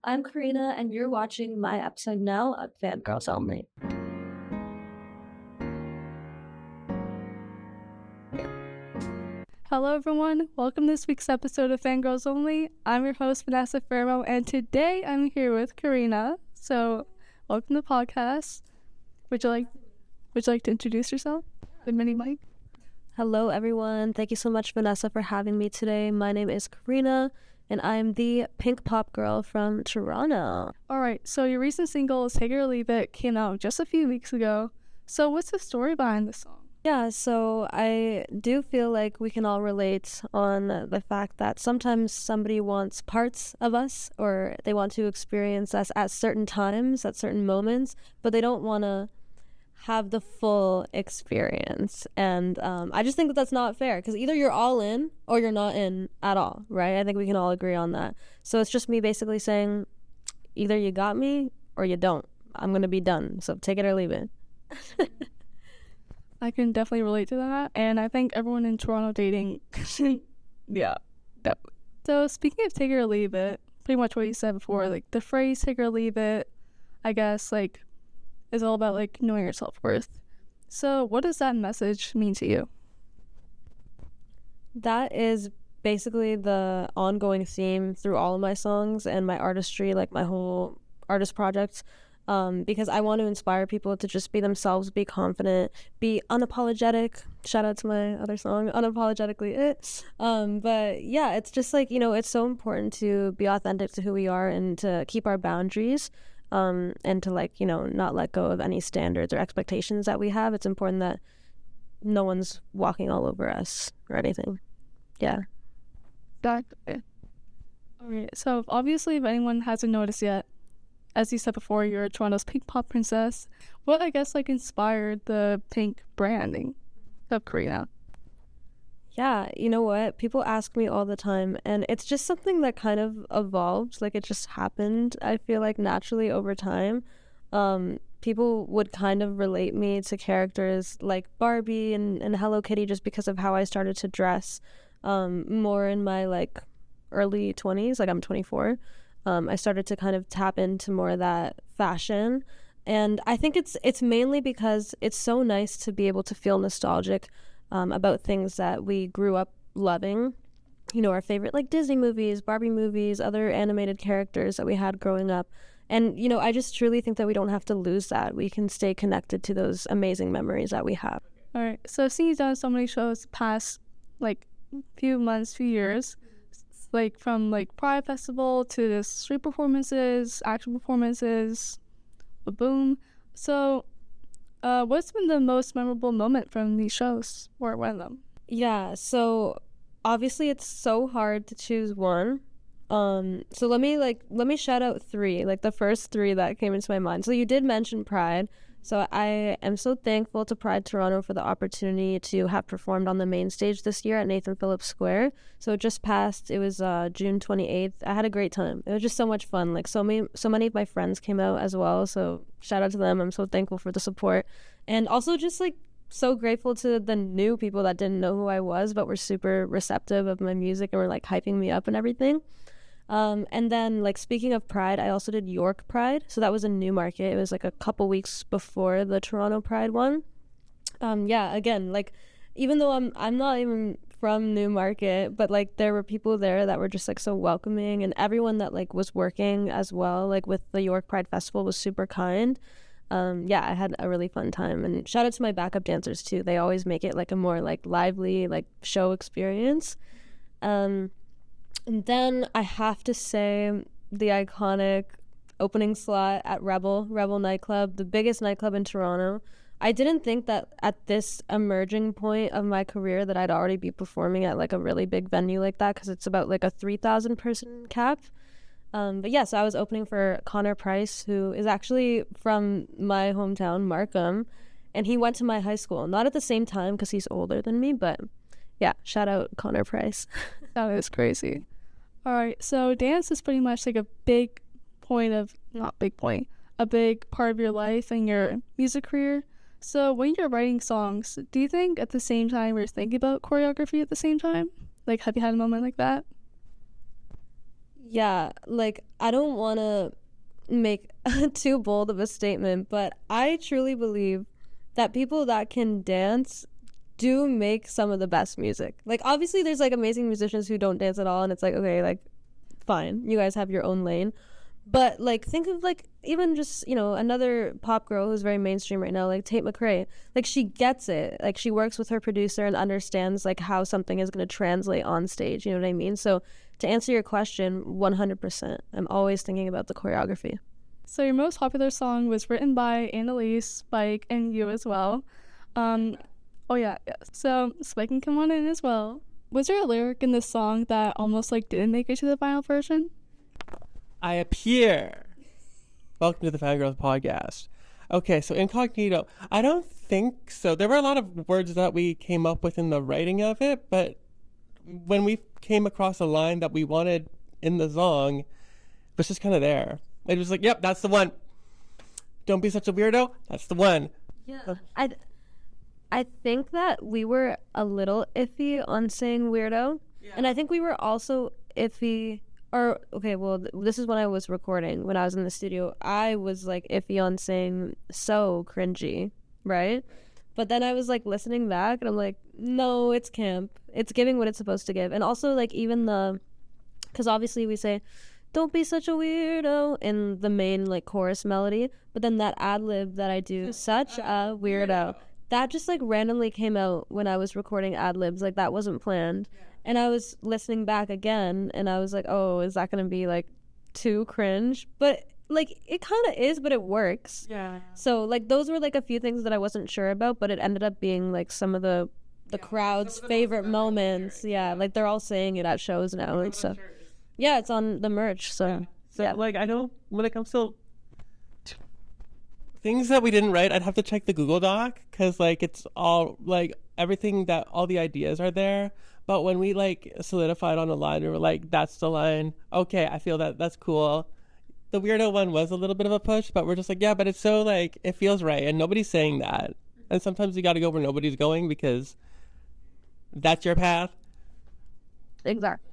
I'm Carina, and you're watching my episode now of Fangirls Only. Hello everyone, welcome to this week's episode of Fangirls Only. I'm your host Vanessa Fermo, and today I'm here with Carina. So, welcome to the podcast. Would you like to introduce yourself? Good mini mic. Hello, everyone. Thank you so much, Vanessa, for having me today. My name is Carina, and I'm the pink pop girl from Toronto. Alright, so your recent single, Take It or Leave It, came out just a few weeks ago. So, what's the story behind the song? Yeah, so I do feel like we can all relate on the fact that sometimes somebody wants parts of us or they want to experience us at certain times, at certain moments, but they don't want to have the full experience. And I just think that that's not fair because either you're all in or you're not in at all, right? I think we can all agree on that. So it's just me basically saying either you got me or you don't. I'm going to be done. So take it or leave it. I can definitely relate to that, and I think everyone in Toronto dating, yeah, definitely. So speaking of take it or leave it, pretty much what you said before, like the phrase take it or leave it, I guess, like, is all about like knowing your self-worth. So what does that message mean to you? That is basically the ongoing theme through all of my songs and my artistry, like my whole artist project. Because I want to inspire people to just be themselves, be confident, be unapologetic. Shout out to my other song, Unapologetically It. But yeah, it's just like, it's so important to be authentic to who we are and to keep our boundaries, and to like, not let go of any standards or expectations that we have. It's important that no one's walking all over us or anything. Yeah. Exactly. Okay, so obviously if anyone hasn't noticed yet, as you said before, you're Toronto's pink pop princess. What, I guess, like, inspired the pink branding of Carina? Yeah, you know what? People ask me all the time, and it's just something that kind of evolved. Like, it just happened, I feel like, naturally over time. People would kind of relate me to characters like Barbie and Hello Kitty just because of how I started to dress more in my, like, early 20s. Like, I'm 24. I started to kind of tap into more of that fashion. And I think it's mainly because it's so nice to be able to feel nostalgic about things that we grew up loving. Our favorite like Disney movies, Barbie movies, other animated characters that we had growing up. And, I just truly think that we don't have to lose that. We can stay connected to those amazing memories that we have. All right. So I've seen you've done so many shows past, like, few months, few years. Like from like Pride Festival to the street performances, actual performances, boom. So, what's been the most memorable moment from these shows, or one of them? Yeah, so obviously it's so hard to choose one. So let me shout out three, like the first three that came into my mind. So you did mention Pride. So I am so thankful to Pride Toronto for the opportunity to have performed on the main stage this year at Nathan Phillips Square. So it just passed. It was June 28th. I had a great time. It was just so much fun. Like so many of my friends came out as well. So shout out to them. I'm so thankful for the support. And also just like so grateful to the new people that didn't know who I was but were super receptive of my music and were like hyping me up and everything. And then, like, speaking of Pride, I also did York Pride. So that was in Newmarket. It was, like, a couple weeks before the Toronto Pride one. Yeah, again, like, even though I'm not even from Newmarket, but, like, there were people there that were just, like, so welcoming. And everyone that, like, was working as well, like, with the York Pride Festival was super kind. Yeah, I had a really fun time. And shout out to my backup dancers, too. They always make it, like, a more, like, lively, like, show experience. And then I have to say the iconic opening slot at Rebel nightclub, the biggest nightclub in Toronto. I didn't think that at this emerging point of my career that I'd already be performing at like a really big venue like that because it's about like a 3,000 person cap. But yeah, so I was opening for Connor Price, who is actually from my hometown, Markham, and he went to my high school. Not at the same time because he's older than me, but yeah, shout out Connor Price. That is crazy. All right, so dance is pretty much like a big point of, not big point, a big part of your life and your music career. So when you're writing songs, do you think at the same time you're thinking about choreography at the same time? Like, have you had a moment like that? Yeah, like I don't want to make too bold of a statement, but I truly believe that people that can dance do make some of the best music. Like obviously there's like amazing musicians who don't dance at all and it's like okay, like fine. You guys have your own lane. But like think of like even just, another pop girl who's very mainstream right now, like Tate McRae. Like she gets it. Like she works with her producer and understands like how something is going to translate on stage, you know what I mean? So to answer your question, 100%. I'm always thinking about the choreography. So your most popular song was written by Annalise, Spike, and you as well. Oh yeah. So Spike can come on in as well. Was there a lyric in this song that almost like didn't make it to the final version? I appear. Welcome to the Fangirls podcast. Okay, so Incognito. I don't think so. There were a lot of words that we came up with in the writing of it, but when we came across a line that we wanted in the song, it was just kind of there. It was like, yep, that's the one. Don't be such a weirdo. That's the one. Yeah. I think that we were a little iffy on saying weirdo. Yeah. And I think we were also iffy. Or, okay, well, this is when I was recording. When I was in the studio, I was, like, iffy on saying so cringy, right? But then I was, like, listening back, and I'm like, no, it's camp. It's giving what it's supposed to give. And also, like, even because obviously we say, don't be such a weirdo in the main, like, chorus melody. But then that ad-lib that I do, such a weirdo, that just, like, randomly came out when I was recording ad-libs. Like, that wasn't planned. And I was listening back again, and I was like, oh, is that going to be, like, too cringe? But, like, it kind of is, but it works. Yeah. So, like, those were, like, a few things that I wasn't sure about, but it ended up being, like, some of the crowd's favorite moments. Yeah, like, they're all saying it at shows now and stuff. Yeah, it's on the merch, so. So, like, I know when it comes to things that we didn't write, I'd have to check the Google Doc, because, like, it's all, like, everything that, all the ideas are there. But when we, like, solidified on a line, we were like, that's the line. Okay, I feel that's cool. The weirdo one was a little bit of a push, but we're just like, yeah, but it's so, like, it feels right. And nobody's saying that. And sometimes you got to go where nobody's going because that's your path. Exactly.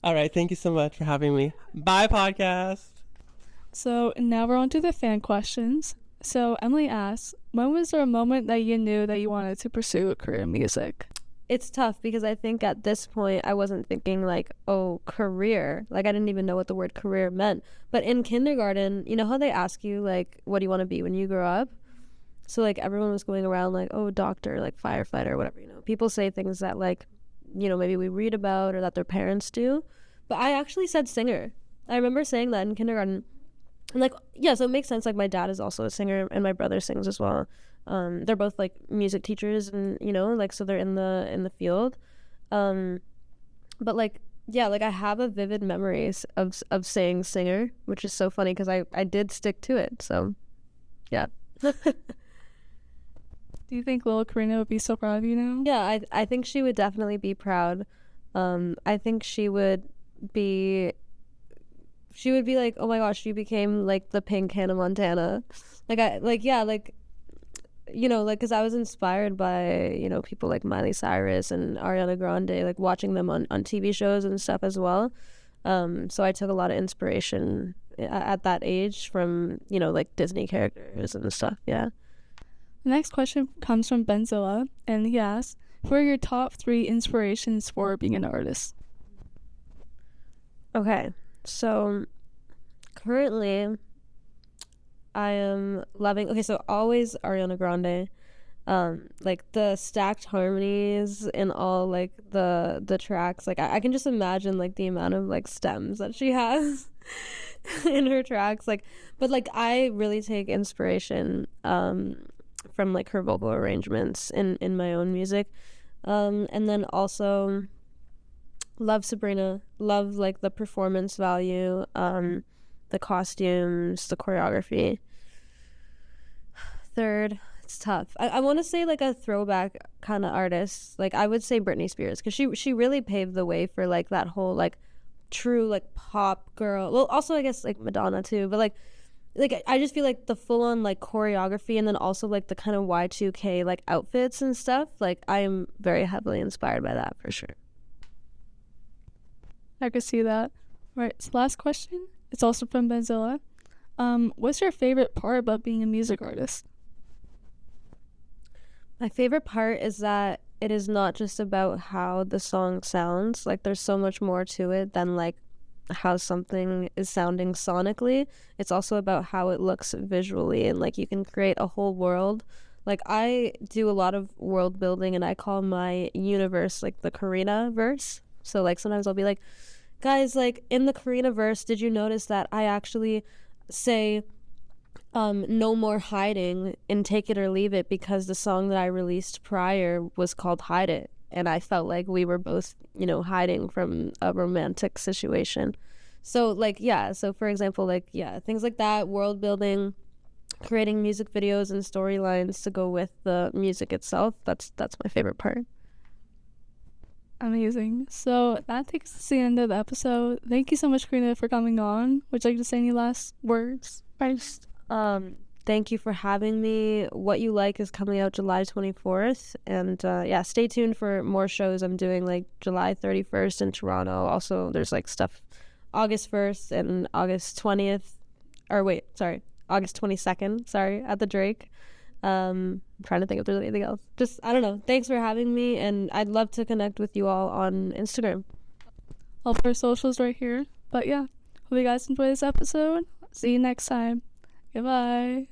All right. Thank you so much for having me. Bye, podcast. So now we're on to the fan questions. So Emily asks, when was there a moment that you knew that you wanted to pursue a career in music? It's tough because I think at this point I wasn't thinking like, oh, career. Like I didn't even know what the word career meant. But in kindergarten, you know how they ask you like, what do you want to be when you grow up? So like everyone was going around like, oh, doctor, like firefighter, whatever, People say things that like, maybe we read about or that their parents do. But I actually said singer. I remember saying that in kindergarten. And like, yeah, so it makes sense. Like my dad is also a singer and my brother sings as well. They're both like music teachers and like so they're in the field, but like yeah, like I have a vivid memories of saying singer, which is so funny because I did stick to it, so yeah. Do you think little Carina would be so proud of you now? Yeah, I think she would definitely be proud. I think she would be like, oh my gosh, you became like the pink Hannah Montana. Because I was inspired by, people like Miley Cyrus and Ariana Grande, like watching them on TV shows and stuff as well. So I took a lot of inspiration at that age from, like Disney characters and stuff. Yeah. The next question comes from Benzilla, and he asks, who are your top 3 inspirations for being an artist? Okay. So currently I am loving, so always Ariana Grande, like the stacked harmonies in all like the tracks, like I can just imagine like the amount of like stems that she has in her tracks, like, but like I really take inspiration from like her vocal arrangements in my own music, and then also love Sabrina, love like the performance value, the costumes, the choreography. Third, it's tough. I want to say like a throwback kind of artist. Like I would say Britney Spears, because she really paved the way for like that whole like true like pop girl. Well, also I guess like Madonna too, but like I just feel like the full on like choreography and then also like the kind of Y2K like outfits and stuff. Like I am very heavily inspired by that for sure. I could see that. Right. So last question. It's also from Benzilla. What's your favorite part about being a music artist? My favorite part is that it is not just about how the song sounds. Like, there's so much more to it than like how something is sounding sonically. It's also about how it looks visually, and like you can create a whole world. Like, I do a lot of world building, and I call my universe like the Carina verse. So like sometimes I'll be like, guys, like in the Carina verse, did you notice that I actually say no more hiding in Take It or Leave It, because the song that I released prior was called Hide It, and I felt like we were both, you know, hiding from a romantic situation. So like, yeah, so for example, like, yeah, things like that, world building, creating music videos and storylines to go with the music itself, that's my favorite part. Amazing. So that takes us to the end of the episode. Thank you so much, Karina, for coming on. Would you like to say any last words first? Thank you for having me. What You Like is coming out July 24th, and yeah, stay tuned for more shows I'm doing, like July 31st in Toronto. Also, there's like stuff August 1st and August 20th, or wait, sorry, August 22nd, sorry, at the Drake. I'm trying to think if there's anything else. Just, I don't know. Thanks for having me, and I'd love to connect with you all on Instagram. I'll put our socials right here. But yeah, hope you guys enjoy this episode. See you next time. Goodbye.